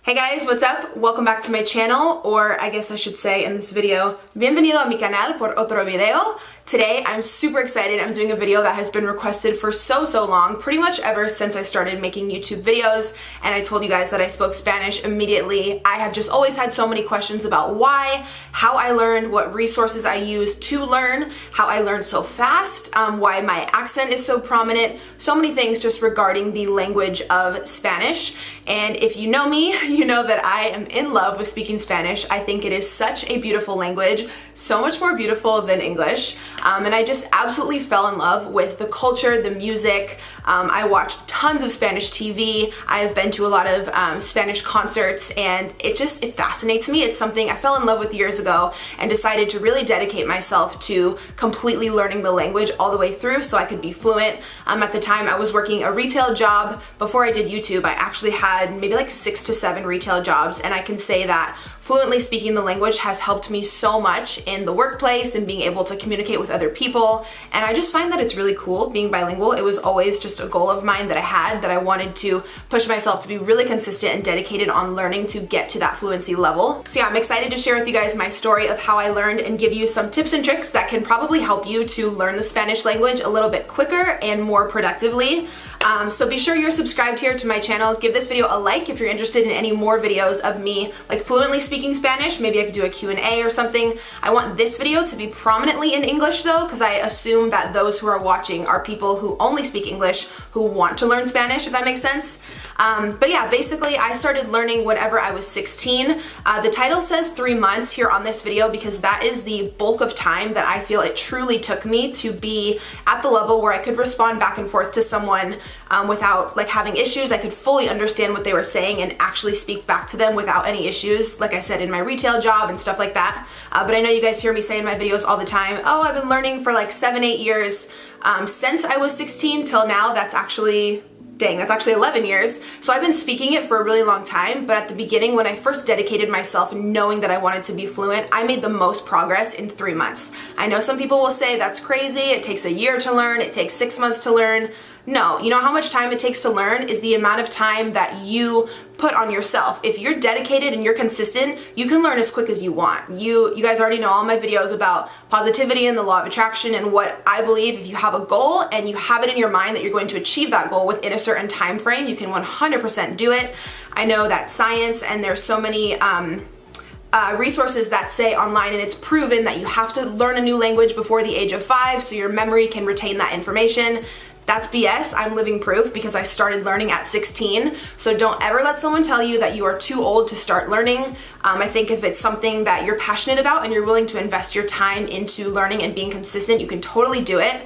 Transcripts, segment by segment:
Hey guys, what's up? Welcome back to my channel, or I guess I should say in this video, bienvenido a mi canal por otro video. Today I'm super excited. I'm doing a video that has been requested for so long, pretty much ever since I started making YouTube videos, and I told you guys that I spoke Spanish immediately. I have just always had so many questions about why, how I learned, what resources I used to learn, how I learned so fast, why my accent is so prominent, so many things just regarding the language of Spanish. And if you know me, you know that I am in love with speaking Spanish. I think it is such a beautiful language, so much more beautiful than English. And I just absolutely fell in love with the culture, the music. I watched tons of Spanish TV. I have been to a lot of Spanish concerts, and it fascinates me. It's something I fell in love with years ago and decided to really dedicate myself to completely learning the language all the way through so I could be fluent. At the time I was working a retail job. Before I did YouTube, I actually had maybe like 6 to 7 retail jobs, and I can say that fluently speaking the language has helped me so much in the workplace and being able to communicate with other people. And I just find that it's really cool being bilingual. It was always just a goal of mine that I had, that I wanted to push myself to be really consistent and dedicated on learning to get to that fluency level. So yeah, I'm excited to share with you guys my story of how I learned and give you some tips and tricks that can probably help you to learn the Spanish language a little bit quicker and more productively. So be sure you're subscribed here to my channel. Give this video a like if you're interested in any more videos of me like fluently speaking Spanish. Maybe I could do a Q&A or something. I want this video to be prominently in English though, because I assume that those who are watching are people who only speak English who want to learn Spanish, if that makes sense. But yeah, basically I started learning whenever I was 16. The title says 3 months here on this video because that is the bulk of time that I feel it truly took me to be at the level where I could respond back and forth to someone without like having issues. I could fully understand what they were saying and actually speak back to them without any issues, like I said in my retail job and stuff like that. But I know you guys hear me say in my videos all the time, oh, I've been learning for like 7-8 years. Since I was 16 till now, that's actually 11 years. So I've been speaking it for a really long time, but at the beginning when I first dedicated myself knowing that I wanted to be fluent, I made the most progress in 3 months. I know some people will say that's crazy, it takes a year to learn, it takes 6 months to learn. No, you know how much time it takes to learn is the amount of time that you put on yourself. If you're dedicated and you're consistent, you can learn as quick as you want. You guys already know all my videos about positivity and the law of attraction and what I believe if you have a goal and you have it in your mind that you're going to achieve that goal within a certain time frame, you can 100% do it. I know that science, and there's so many resources that say online, and it's proven that you have to learn a new language before the age of 5 so your memory can retain that information. That's BS. I'm living proof because I started learning at 16. So don't ever let someone tell you that you are too old to start learning. I think if it's something that you're passionate about and you're willing to invest your time into learning and being consistent, you can totally do it.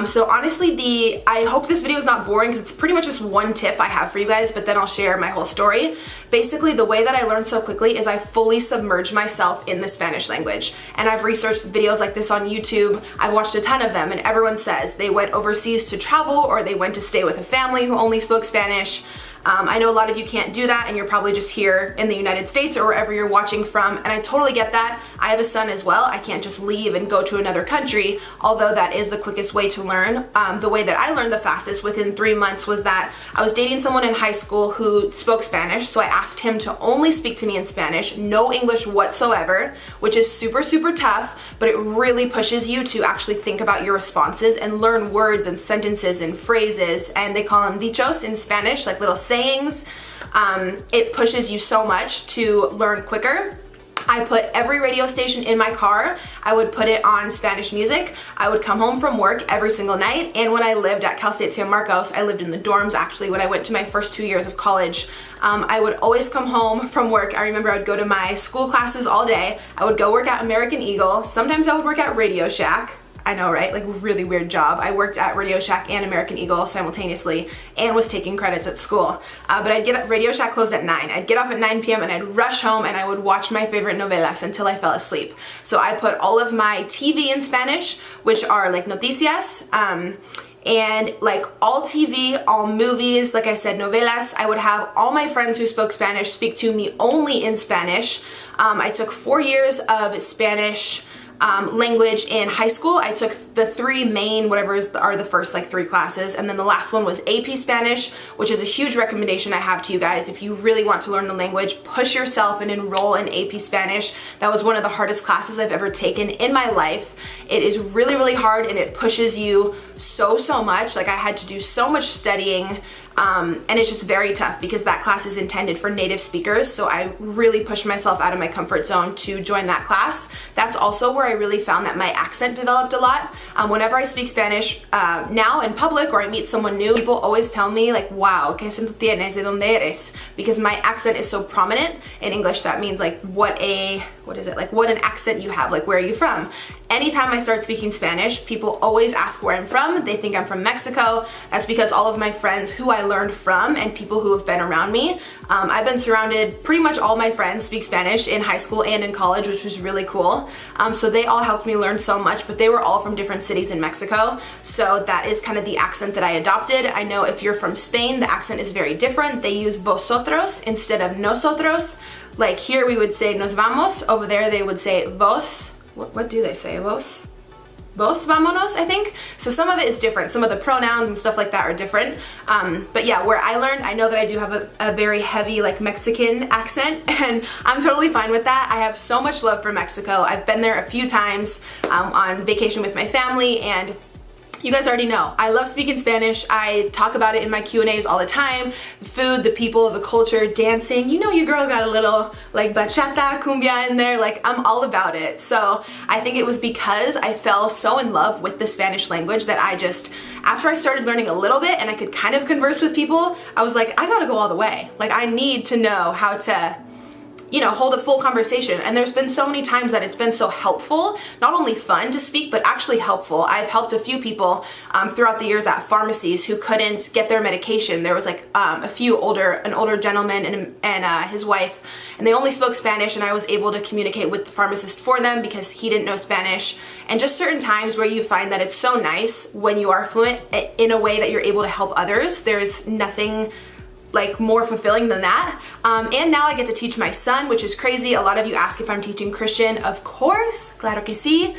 So honestly, I hope this video is not boring because it's pretty much just one tip I have for you guys, but then I'll share my whole story. Basically, the way that I learned so quickly is I fully submerged myself in the Spanish language. And I've researched videos like this on YouTube. I've watched a ton of them, and everyone says they went overseas to travel or they went to stay with a family who only spoke Spanish. I know a lot of you can't do that and you're probably just here in the United States or wherever you're watching from, and I totally get that. I have a son as well. I can't just leave and go to another country, although that is the quickest way to learn. The way that I learned the fastest within 3 months was that I was dating someone in high school who spoke Spanish, so I asked him to only speak to me in Spanish, no English whatsoever, which is super tough, but it really pushes you to actually think about your responses and learn words and sentences and phrases, and they call them dichos in Spanish, like little sayings. It pushes you so much to learn quicker. I put every radio station in my car. I would put it on Spanish music. I would come home from work every single night, and when I lived at Cal State San Marcos, I lived in the dorms actually when I went to my first 2 years of college. I would always come home from work. I remember I would go to my school classes all day. I would go work at American Eagle. Sometimes I would work at Radio Shack. I know, right? Like, really weird job. I worked at Radio Shack and American Eagle simultaneously and was taking credits at school. But I'd get up, Radio Shack closed at 9. I'd get off at 9 p.m. and I'd rush home and I would watch my favorite novelas until I fell asleep. So I put all of my TV in Spanish, which are like noticias, and like all TV, all movies, like I said, novelas. I would have all my friends who spoke Spanish speak to me only in Spanish. I took 4 years of Spanish language in high school. I took the three main, are the first like 3 classes, and then the last one was AP Spanish, which is a huge recommendation I have to you guys. If you really want to learn the language, push yourself and enroll in AP Spanish. That was one of the hardest classes I've ever taken in my life. It is really, really hard, and it pushes you so much. Like, I had to do so much studying, and it's just very tough because that class is intended for native speakers, so I really pushed myself out of my comfort zone to join that class. That's also where I really found that my accent developed a lot. Whenever I speak Spanish now in public or I meet someone new, people always tell me like, wow, ¿qué acento tienes? ¿De dónde eres? Because my accent is so prominent. In English, that means like what an accent you have, like where are you from? Anytime I start speaking Spanish, people always ask where I'm from. They think I'm from Mexico. That's because all of my friends who I learned from and people who have been around me, I've been surrounded, pretty much all my friends speak Spanish in high school and in college, which was really cool. So they all helped me learn so much, but they were all from different cities in Mexico. So that is kind of the accent that I adopted. I know if you're from Spain, the accent is very different. They use vosotros instead of nosotros. Like here we would say nos vamos, over there they would say vos. What do they say? Vos? Vos vamonos, I think. So some of it is different. Some of the pronouns and stuff like that are different. But yeah, where I learned, I know that I do have a very heavy like Mexican accent, and I'm totally fine with that. I have so much love for Mexico. I've been there a few times on vacation with my family, and you guys already know, I love speaking Spanish. I talk about it in my Q&As all the time. The food, the people, the culture, dancing. You know your girl got a little like bachata, cumbia in there. Like, I'm all about it. So I think it was because I fell so in love with the Spanish language that I just, after I started learning a little bit and I could kind of converse with people, I was like, I gotta go all the way. Like, I need to know how to, you know, hold a full conversation. And there's been so many times that it's been so helpful, not only fun to speak, but actually helpful. I've helped a few people throughout the years at pharmacies who couldn't get their medication. There was like an older gentleman and his wife, and they only spoke Spanish, and I was able to communicate with the pharmacist for them because he didn't know Spanish. And just certain times where you find that it's so nice when you are fluent in a way that you're able to help others. There's nothing like more fulfilling than that. And now I get to teach my son, which is crazy. A lot of you ask if I'm teaching Christian. Of course, claro que sí.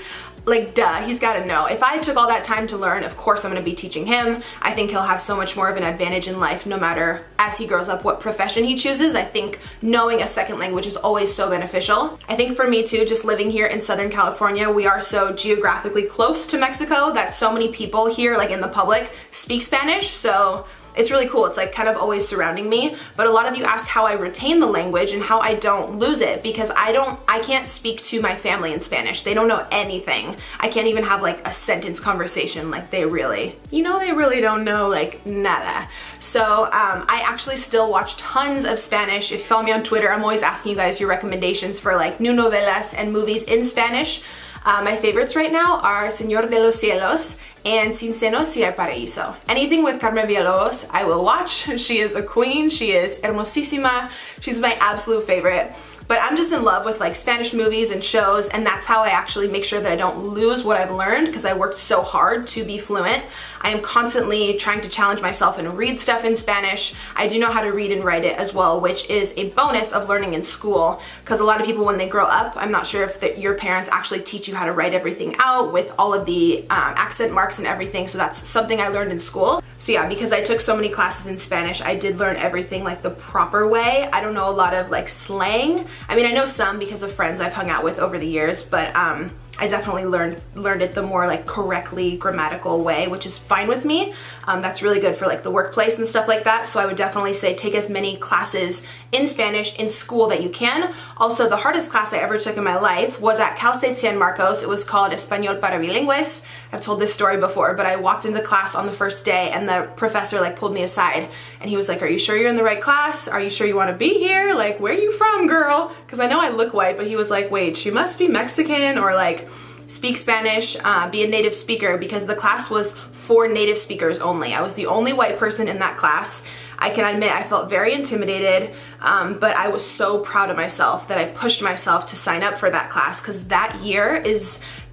Like, duh, he's gotta know. If I took all that time to learn, of course I'm gonna be teaching him. I think he'll have so much more of an advantage in life no matter, as he grows up, what profession he chooses. I think knowing a second language is always so beneficial. I think for me too, just living here in Southern California, we are so geographically close to Mexico that so many people here, like in the public, speak Spanish. So it's really cool. It's like kind of always surrounding me. But a lot of you ask how I retain the language and how I don't lose it, because I can't speak to my family in Spanish. They don't know anything. I can't even have like a sentence conversation. Like they really don't know like nada. So I actually still watch tons of Spanish. If you follow me on Twitter, I'm always asking you guys your recommendations for like new novelas and movies in Spanish. My favorites right now are Señor de los Cielos and Sin Senos Si Hay Paraíso. Anything with Carmen Villalobos, I will watch. She is a queen. She is hermosísima. She's my absolute favorite. But I'm just in love with like Spanish movies and shows, and that's how I actually make sure that I don't lose what I've learned, because I worked so hard to be fluent. I am constantly trying to challenge myself and read stuff in Spanish. I do know how to read and write it as well, which is a bonus of learning in school, because a lot of people when they grow up, I'm not sure if your parents actually teach you how to write everything out with all of the accent marks and everything, so that's something I learned in school. So yeah, because I took so many classes in Spanish, I did learn everything like the proper way. I don't know a lot of like slang. I mean, I know some because of friends I've hung out with over the years, but I definitely learned it the more like correctly grammatical way, which is fine with me. That's really good for like the workplace and stuff like that. So I would definitely say take as many classes in Spanish in school that you can. Also, the hardest class I ever took in my life was at Cal State San Marcos. It was called Español para Bilingües. I've told this story before, but I walked into class on the first day and the professor like pulled me aside and he was like, "Are you sure you're in the right class? Are you sure you want to be here? Like, where are you from, girl?" Because I know I look white, but he was like, "Wait, she must be Mexican or like speak Spanish, be a native speaker," because the class was for native speakers only. I was the only white person in that class. I can admit I felt very intimidated, but I was so proud of myself that I pushed myself to sign up for that class, because that year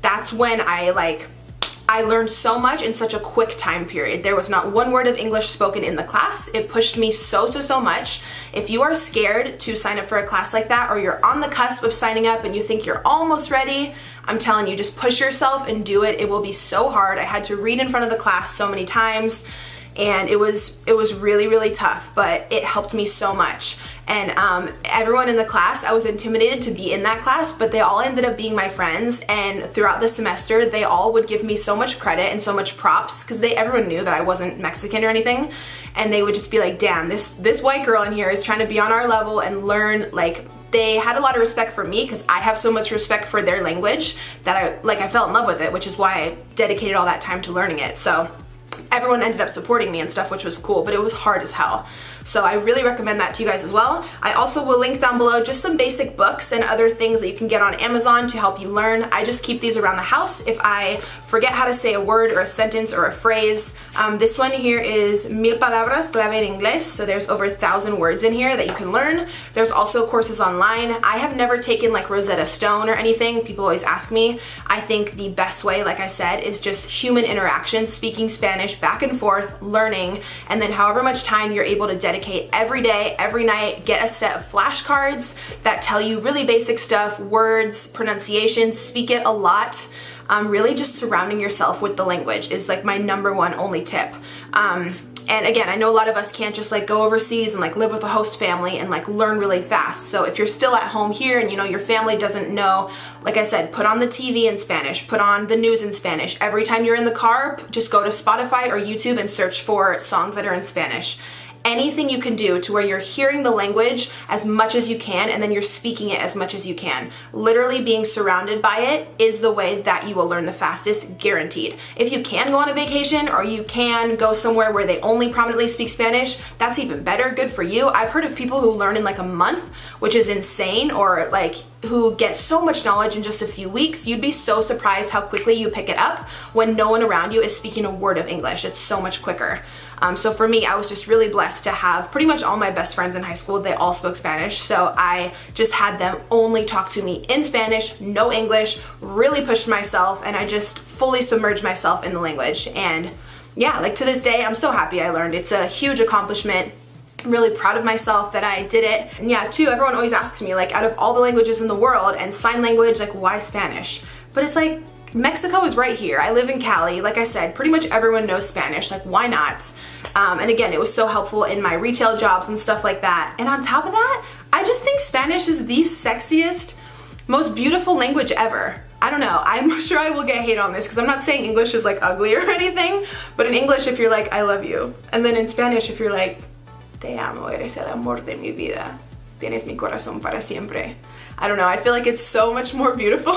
that's when I I learned so much in such a quick time period. There was not one word of English spoken in the class. It pushed me so much. If you are scared to sign up for a class like that, or you're on the cusp of signing up and you think you're almost ready, I'm telling you, just push yourself and do it. It will be so hard. I had to read in front of the class so many times, and it was really tough, but it helped me so much. And everyone in the class, I was intimidated to be in that class, but they all ended up being my friends, and throughout the semester they all would give me so much credit and so much props, because everyone knew that I wasn't Mexican or anything, and they would just be like, damn, this white girl in here is trying to be on our level and learn. Like, they had a lot of respect for me because I have so much respect for their language that I fell in love with it, which is why I dedicated all that time to learning it. So everyone ended up supporting me and stuff, which was cool, but it was hard as hell. So I really recommend that to you guys as well. I also will link down below just some basic books and other things that you can get on Amazon to help you learn. I just keep these around the house if I forget how to say a word or a sentence or a phrase. This one here is Mil Palabras Clave en Inglés, so there's over 1,000 words in here that you can learn. There's also courses online. I have never taken like Rosetta Stone or anything. People always ask me. I think the best way, like I said, is just human interaction, speaking Spanish back and forth, learning, and then however much time you're able to dedicate every day, every night, get a set of flashcards that tell you really basic stuff, words, pronunciation, speak it a lot. Really just surrounding yourself with the language is like my number one only tip. And again, I know a lot of us can't just like go overseas and like live with a host family and like learn really fast. So if you're still at home here and you know your family doesn't know, like I said, put on the TV in Spanish, put on the news in Spanish. Every time you're in the car, just go to Spotify or YouTube and search for songs that are in Spanish. Anything you can do to where you're hearing the language as much as you can and then you're speaking it as much as you can. Literally being surrounded by it is the way that you will learn the fastest, guaranteed. If you can go on a vacation or you can go somewhere where they only prominently speak Spanish, that's even better, good for you. I've heard of people who learn in like a month, which is insane, or like who get so much knowledge in just a few weeks. You'd be so surprised how quickly you pick it up when no one around you is speaking a word of English. It's so much quicker. So for me, I was just really blessed to have pretty much all my best friends in high school. They all spoke Spanish, so I just had them only talk to me in Spanish, no English, really pushed myself, and I just fully submerged myself in the language. And yeah, like to this day, I'm so happy I learned. It's a huge accomplishment. I'm really proud of myself that I did it. And yeah, too, everyone always asks me, like, out of all the languages in the world and sign language, like, why Spanish? But it's like, Mexico is right here. I live in Cali. Like I said, pretty much everyone knows Spanish. Like, why not? And again, it was so helpful in my retail jobs and stuff like that. And on top of that, I just think Spanish is the sexiest, most beautiful language ever. I don't know. I'm sure I will get hate on this because I'm not saying English is like ugly or anything, but in English, if you're like, I love you. And then in Spanish, if you're like, te amo, eres el amor de mi vida. Tienes mi corazón para siempre. I don't know. I feel like it's so much more beautiful.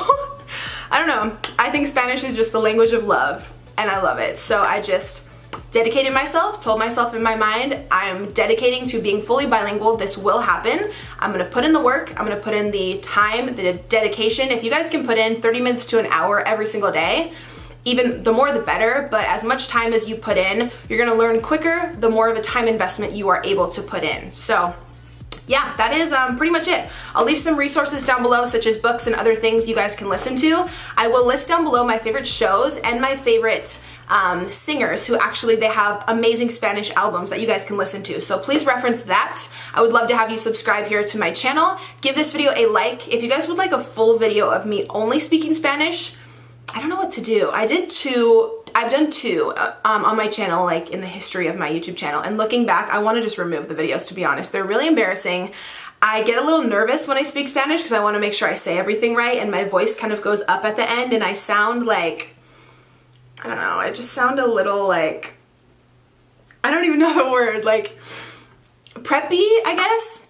I don't know. I think Spanish is just the language of love, and I love it. So I just dedicated myself, told myself in my mind, I'm dedicating to being fully bilingual. This will happen. I'm gonna put in the work. I'm gonna put in the time, the dedication. If you guys can put in 30 minutes to an hour every single day, even the more the better, but as much time as you put in, you're gonna learn quicker, the more of a time investment you are able to put in. So yeah, that is pretty much it. I'll leave some resources down below, such as books and other things you guys can listen to. I will list down below my favorite shows and my favorite singers who actually, they have amazing Spanish albums that you guys can listen to. So please reference that. I would love to have you subscribe here to my channel. Give this video a like. If you guys would like a full video of me only speaking Spanish, I don't know what to do. I've done two on my channel, like in the history of my YouTube channel, and looking back, I want to just remove the videos, to be honest. They're really embarrassing. I get a little nervous when I speak Spanish because I want to make sure I say everything right, and my voice kind of goes up at the end, and I sound like, I don't know, I just sound a little like, I don't even know the word, like preppy, I guess?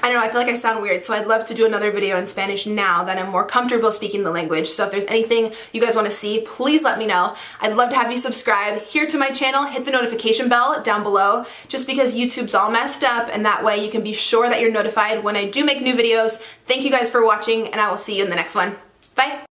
I don't know, I feel like I sound weird, so I'd love to do another video in Spanish now that I'm more comfortable speaking the language. So if there's anything you guys want to see, please let me know. I'd love to have you subscribe here to my channel, hit the notification bell down below, just because YouTube's all messed up, and that way you can be sure that you're notified when I do make new videos. Thank you guys for watching, and I will see you in the next one. Bye!